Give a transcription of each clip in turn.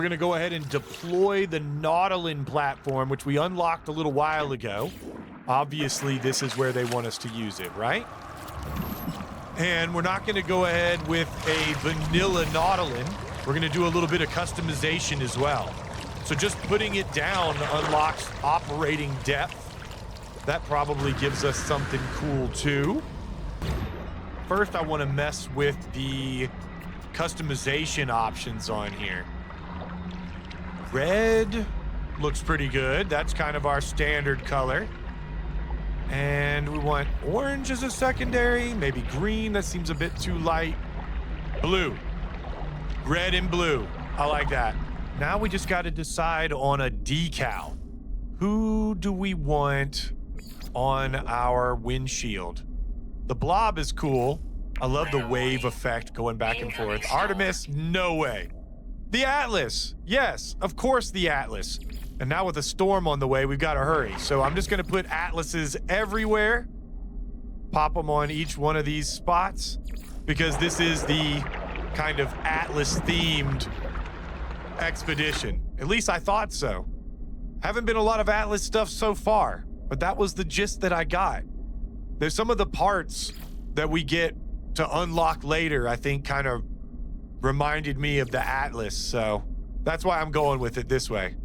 We're going to go ahead and deploy the Nautilin platform, which we unlocked a little while ago. Obviously, this is where they want us to use it, right? And we're not going to go ahead with a vanilla Nautilin. We're going to do a little bit of customization as well. So just putting it down unlocks operating depth. That probably gives us something cool too. First, I want to mess with the customization options on here. Red looks pretty good. That's kind of our standard color. And we want orange as a secondary, maybe green. That seems a bit too light. Blue. Red and blue. I like that. Now we just got to decide on a decal. Who do we want on our windshield? The blob is cool. I love the wave effect going back and forth. Artemis, no way. The Atlas, yes, of course the Atlas. And now with a storm on the way, we've got to hurry. So I'm just gonna put Atlases everywhere. Pop them on each one of these spots because this is the kind of Atlas-themed expedition. At least I thought so. Haven't been a lot of Atlas stuff so far, but that was the gist that I got. There's some of the parts that we get to unlock later, I think kind of reminded me of the Atlas, so that's why I'm going with it this way.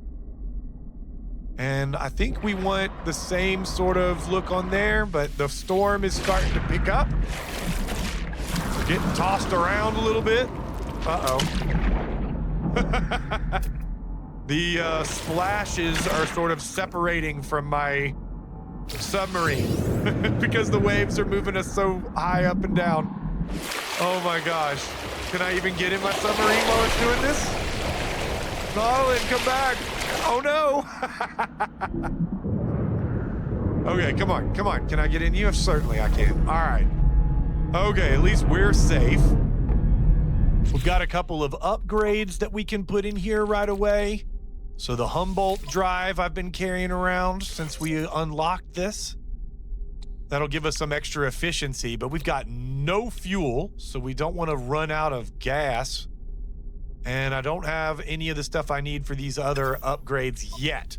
And I think we want the same sort of look on there, but the storm is starting to pick up. We're getting tossed around a little bit. Uh-oh. The splashes are sort of separating from my submarine because the waves are moving us so high up and down. Oh my gosh. Can I even get in my submarine while it's doing this? Nautilin, come back. Oh no. Okay, come on, come on. Can I get in you? Certainly I can. All right. Okay, at least we're safe. We've got a couple of upgrades that we can put in here right away. So the Humboldt drive I've been carrying around since we unlocked this. That'll give us some extra efficiency, but we've got no fuel, so we don't want to run out of gas. And I don't have any of the stuff I need for these other upgrades yet,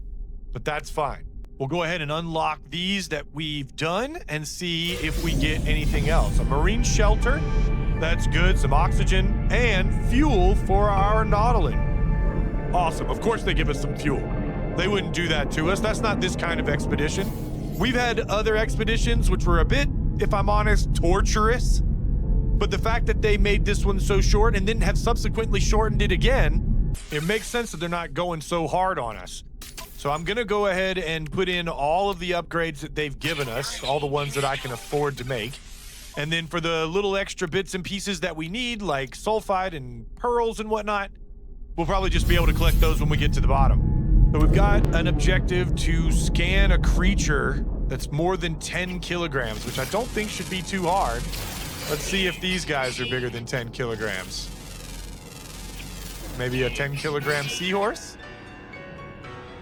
but that's fine. We'll go ahead and unlock these that we've done and see if we get anything else. A marine shelter, that's good, some oxygen, and fuel for our Nautilin. Awesome, of course they give us some fuel. They wouldn't do that to us, that's not this kind of expedition. We've had other expeditions which were a bit, if I'm honest, torturous. But the fact that they made this one so short and then have subsequently shortened it again, it makes sense that they're not going so hard on us. So I'm gonna go ahead and put in all of the upgrades that they've given us, all the ones that I can afford to make. And then for the little extra bits and pieces that we need, like sulfide and pearls and whatnot, we'll probably just be able to collect those when we get to the bottom. So we've got an objective to scan a creature that's more than 10 kilograms, which I don't think should be too hard. Let's see if these guys are bigger than 10 kilograms. Maybe a 10-kilogram seahorse?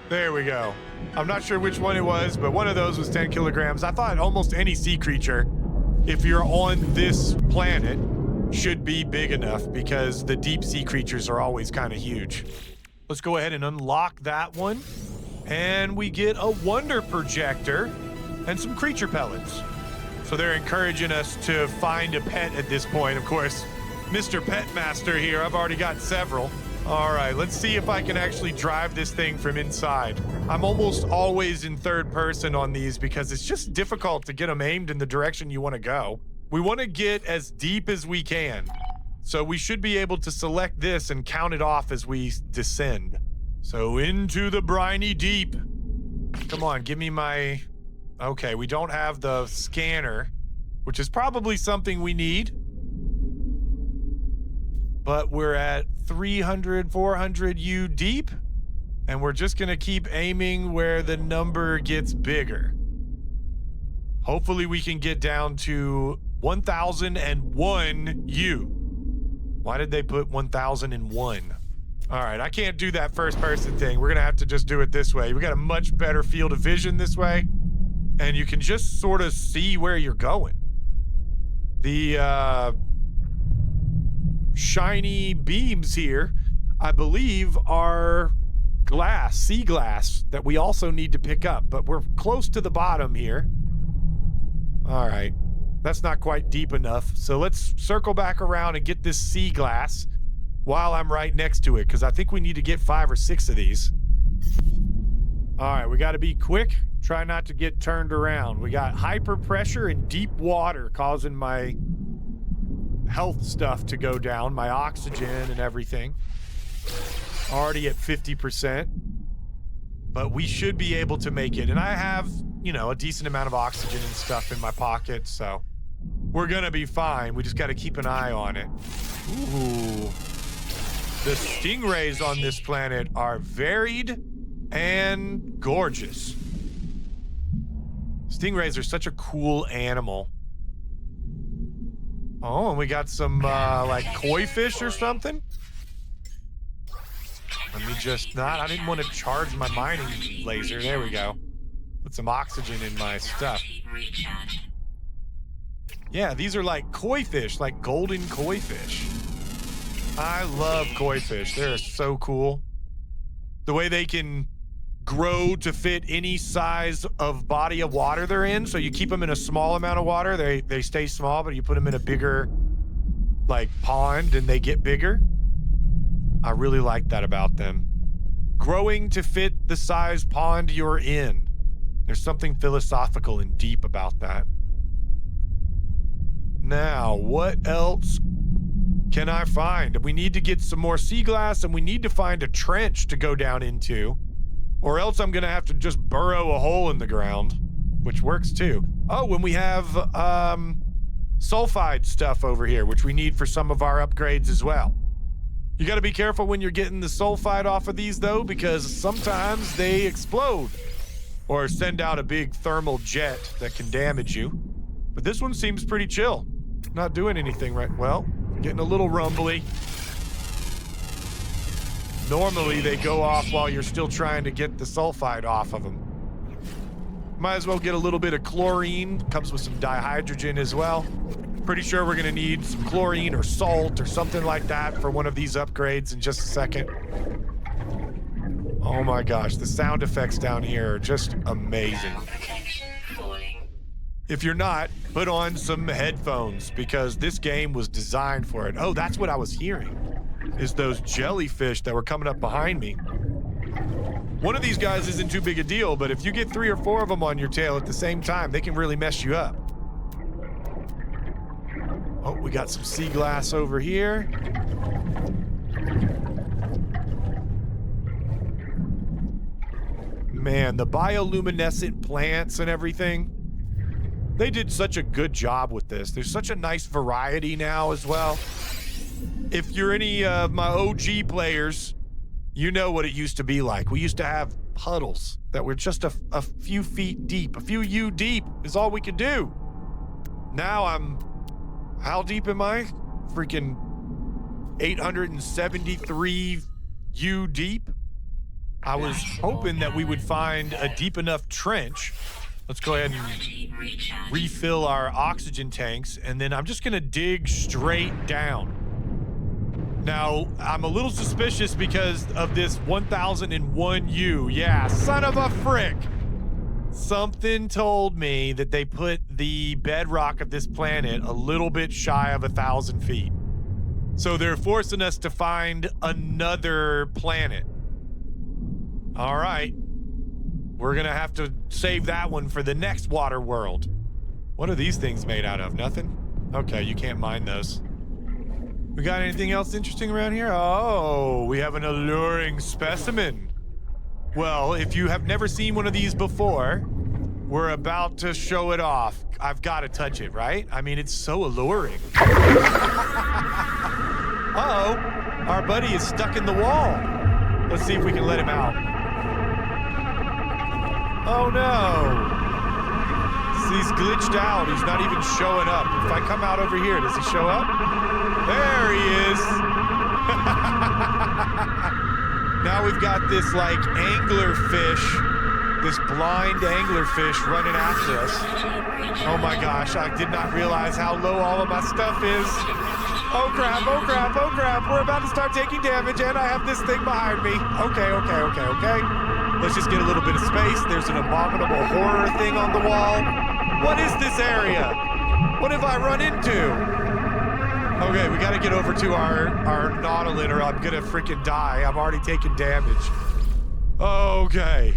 There we go. I'm not sure which one it was, but one of those was 10 kilograms. I thought almost any sea creature, if you're on this planet, should be big enough because the deep sea creatures are always kind of huge. Let's go ahead and unlock that one. And we get a wonder projector and some creature pellets. So they're encouraging us to find a pet at this point. Of course, Mr. Pet Master here, I've already got several. All right, let's see if I can actually drive this thing from inside. I'm almost always in third person on these because it's just difficult to get them aimed in the direction you want to go. We want to get as deep as we can. So we should be able to select this and count it off as we descend. So into the briny deep. Come on, give me my... Okay, we don't have the scanner, which is probably something we need. But we're at 300, 400 U deep, and we're just gonna keep aiming where the number gets bigger. Hopefully we can get down to 1001 U. Why did they put 1001? All right, I can't do that first person thing. We're gonna have to just do it this way. We got a much better field of vision this way. And you can just sort of see where you're going. The shiny beams here, I believe, are glass, sea glass, that we also need to pick up, but we're close to the bottom here. All right, that's not quite deep enough. So let's circle back around and get this sea glass while I'm right next to it, because I think we need to get 5 or 6 of these. All right, we got to be quick. Try not to get turned around. We got hyper pressure and deep water causing my health stuff to go down, my oxygen and everything. Already at 50%, but we should be able to make it. And I have, you know, a decent amount of oxygen and stuff in my pocket, so we're gonna be fine. We just got to keep an eye on it. Ooh. The stingrays on this planet are varied and gorgeous. Stingrays are such a cool animal. Oh, and we got some, like, koi fish or something? Let me just not... I didn't want to charge my mining laser. There we go. Put some oxygen in my stuff. Yeah, these are like koi fish, like golden koi fish. I love koi fish. They're so cool. The way they can grow to fit any size of body of water they're in. So you keep them in a small amount of water, they stay small, but you put them in a bigger, like, pond and they get bigger. I really like that about them. Growing to fit the size pond you're in. There's something philosophical and deep about that. Now, what else can I find? We need to get some more sea glass, and we need to find a trench to go down into, or else I'm gonna have to just burrow a hole in the ground, which works too. Oh, and we have sulfide stuff over here, which we need for some of our upgrades as well. You gotta be careful when you're getting the sulfide off of these though, because sometimes they explode or send out a big thermal jet that can damage you. But this one seems pretty chill. Not doing anything right. Well, getting a little rumbly. Normally they go off while you're still trying to get the sulfide off of them. Might as well get a little bit of chlorine. Comes with some dihydrogen as well. Pretty sure we're gonna need some chlorine or salt or something like that for one of these upgrades in just a second. Oh my gosh, the sound effects down here are just amazing. If you're not, put on some headphones because this game was designed for it. Oh, that's what I was hearing, is those jellyfish that were coming up behind me. One of these guys isn't too big a deal, but if you get 3 or 4 of them on your tail at the same time, they can really mess you up. Oh, we got some sea glass over here. Man, the bioluminescent plants and everything, they did such a good job with this. There's such a nice variety now as well. If you're any of my OG players, you know what it used to be like. We used to have puddles that were just a few feet deep. A few U deep is all we could do. Now I'm... How deep am I? Freaking 873 U deep? I was hoping that we would find a deep enough trench. Let's go ahead and refill our oxygen tanks, and then I'm just gonna dig straight down. Now, I'm a little suspicious because of this 1001 U. Yeah, son of a frick. Something told me that they put the bedrock of this planet a little bit shy of 1,000 feet. So they're forcing us to find another planet. All right. We're gonna have to save that one for the next water world. What are these things made out of? Nothing? Okay, you can't mine those. We got anything else interesting around here? Oh, we have an alluring specimen. Well, if you have never seen one of these before, we're about to show it off. I've got to touch it, right? I mean, it's so alluring. Uh-oh, our buddy is stuck in the wall. Let's see if we can let him out. Oh no. He's glitched out. He's not even showing up. If I come out over here, does he show up? There he is. Now we've got this like anglerfish, this blind anglerfish running after us. Oh my gosh, I did not realize how low all of my stuff is. Oh crap, oh crap, oh crap. We're about to start taking damage and I have this thing behind me. Okay. Let's just get a little bit of space. There's an abominable horror thing on the wall. What is this area? What have I run into? Okay, we gotta get over to our Nautilin or I'm gonna freaking die. I'm already taking damage. Okay.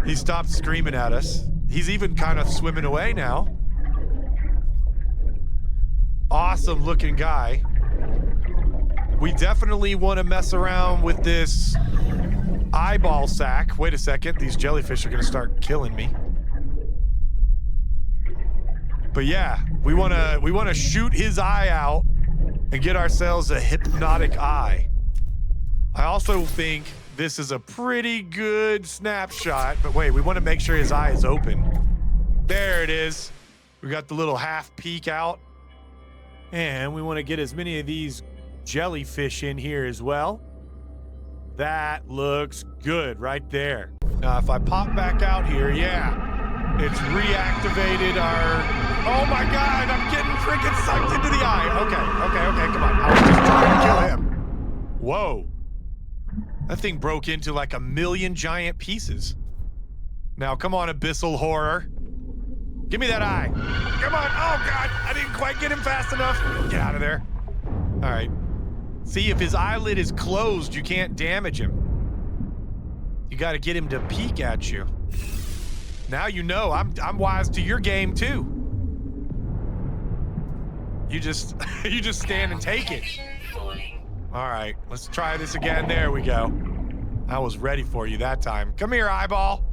He stopped screaming at us. He's even kind of swimming away now. Awesome looking guy. We definitely want to mess around with this eyeball sack. Wait a second, these jellyfish are gonna start killing me. But yeah, we wanna shoot his eye out and get ourselves a hypnotic eye. I also think this is a pretty good snapshot, but wait, we want to make sure his eye is open. There it is. We got the little half peek out. And we want to get as many of these jellyfish in here as well. That looks good right there. Now, if I pop back out here, yeah, it's reactivated our... Oh my God, I'm getting freaking sucked into the eye. Okay, come on. I was just trying to kill him. Whoa. That thing broke into like 1,000,000 giant pieces. Now, come on, abyssal horror. Give me that eye. Come on. Oh, God. I didn't quite get him fast enough. Get out of there. All right. See, if his eyelid is closed, you can't damage him. You got to get him to peek at you. Now you know. I'm wise to your game, too. You just stand and take it. All right, let's try this again. There we go. I was ready for you that time. Come here, eyeball.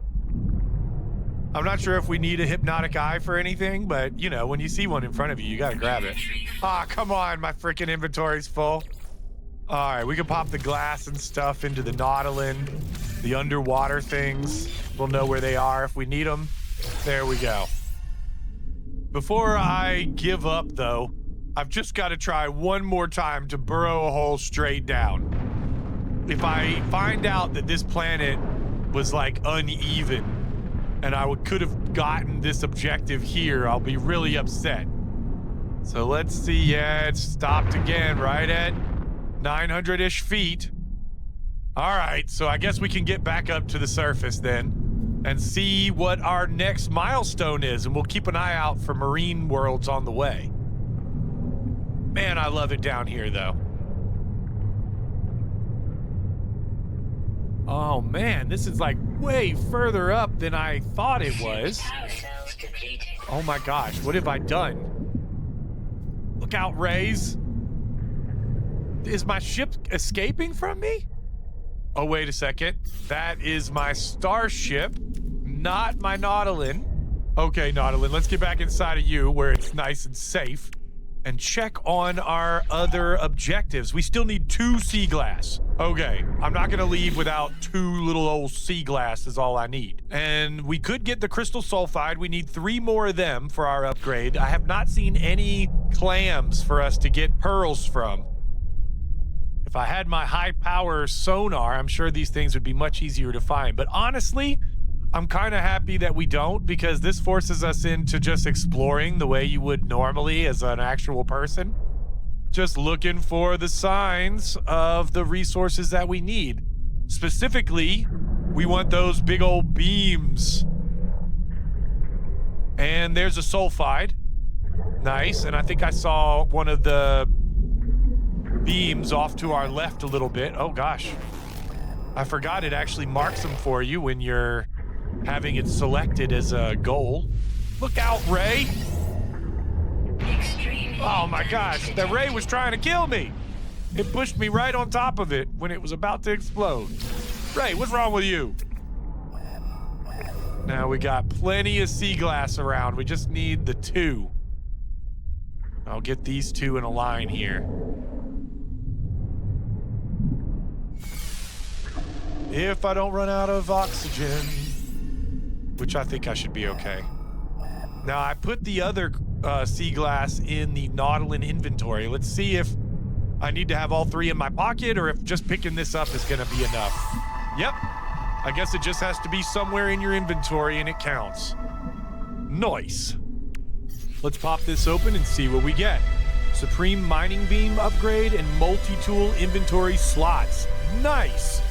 I'm not sure if we need a hypnotic eye for anything, but you know, when you see one in front of you, you gotta grab it. Ah, come on, my freaking inventory's full. All right, we can pop the glass and stuff into the Nautilin, the underwater things. We'll know where they are if we need them. There we go. Before I give up, though, I've just got to try one more time to burrow a hole straight down. If I find out that this planet was like uneven and I could have gotten this objective here, I'll be really upset. So let's see. Yeah, it's stopped again right at 900-ish feet. All right, so I guess we can get back up to the surface then and see what our next milestone is, and we'll keep an eye out for marine worlds on the way. Man, I love it down here, though. Oh, man, this is like way further up than I thought it was. Oh, my gosh, what have I done? Look out, Rays. Is my ship escaping from me? Oh, wait a second. That is my starship, not my Nautilin. Okay, Nautilin, let's get back inside of you where it's nice and safe. And check on our other objectives. We still need 2 sea glass. Okay, I'm not gonna leave without 2 little old sea glass is all I need. And we could get the crystal sulfide. We need 3 more of them for our upgrade. I have not seen any clams for us to get pearls from. If I had my high power sonar, I'm sure these things would be much easier to find. But honestly, I'm kind of happy that we don't, because this forces us into just exploring the way you would normally as an actual person. Just looking for the signs of the resources that we need. Specifically, we want those big old beams. And there's a sulfide. Nice, and I think I saw one of the beams off to our left a little bit. Oh gosh. I forgot it actually marks them for you when you're having it selected as a goal. Look out, Ray! Oh my gosh, that Ray was trying to kill me! It pushed me right on top of it when it was about to explode. Ray, what's wrong with you? Now we got plenty of sea glass around. We just need the 2. I'll get these 2 in a line here. If I don't run out of oxygen, which I think I should be okay. Now, I put the other sea glass in the Nautilin inventory. Let's see if I need to have all 3 in my pocket or if just picking this up is gonna be enough. Yep, I guess it just has to be somewhere in your inventory and it counts. Nice. Let's pop this open and see what we get. Supreme mining beam upgrade and multi-tool inventory slots. Nice.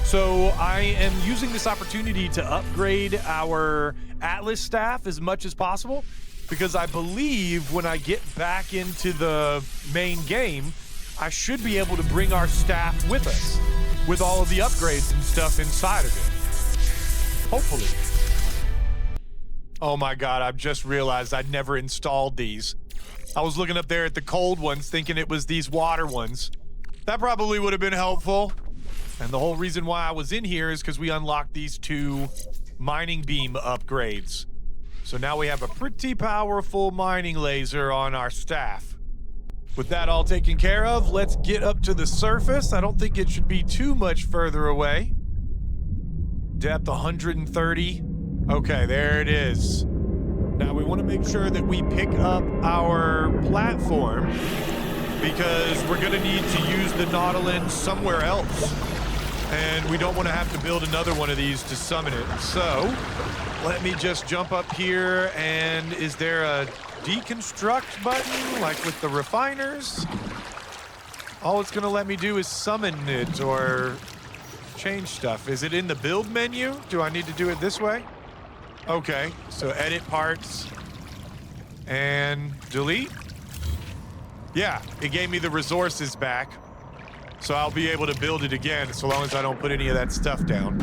So I am using this opportunity to upgrade our Atlas staff as much as possible, because I believe when I get back into the main game, I should be able to bring our staff with us with all of the upgrades and stuff inside of it. Hopefully. Oh my God, I've just realized I'd never installed these. I was looking up there at the cold ones thinking it was these water ones. That probably would have been helpful. And the whole reason why I was in here is because we unlocked these 2 mining beam upgrades. So now we have a pretty powerful mining laser on our staff. With that all taken care of, let's get up to the surface. I don't think it should be too much further away. Depth 130. Okay, there it is. Now we want to make sure that we pick up our platform, because we're going to need to use the Nautilin somewhere else. And we don't want to have to build another one of these to summon it. So let me just jump up here. And is there a deconstruct button like with the refiners? All it's going to let me do is summon it or change stuff. Is it in the build menu? Do I need to do it this way? Okay, so edit parts and delete. Yeah, it gave me the resources back. So I'll be able to build it again so long as I don't put any of that stuff down.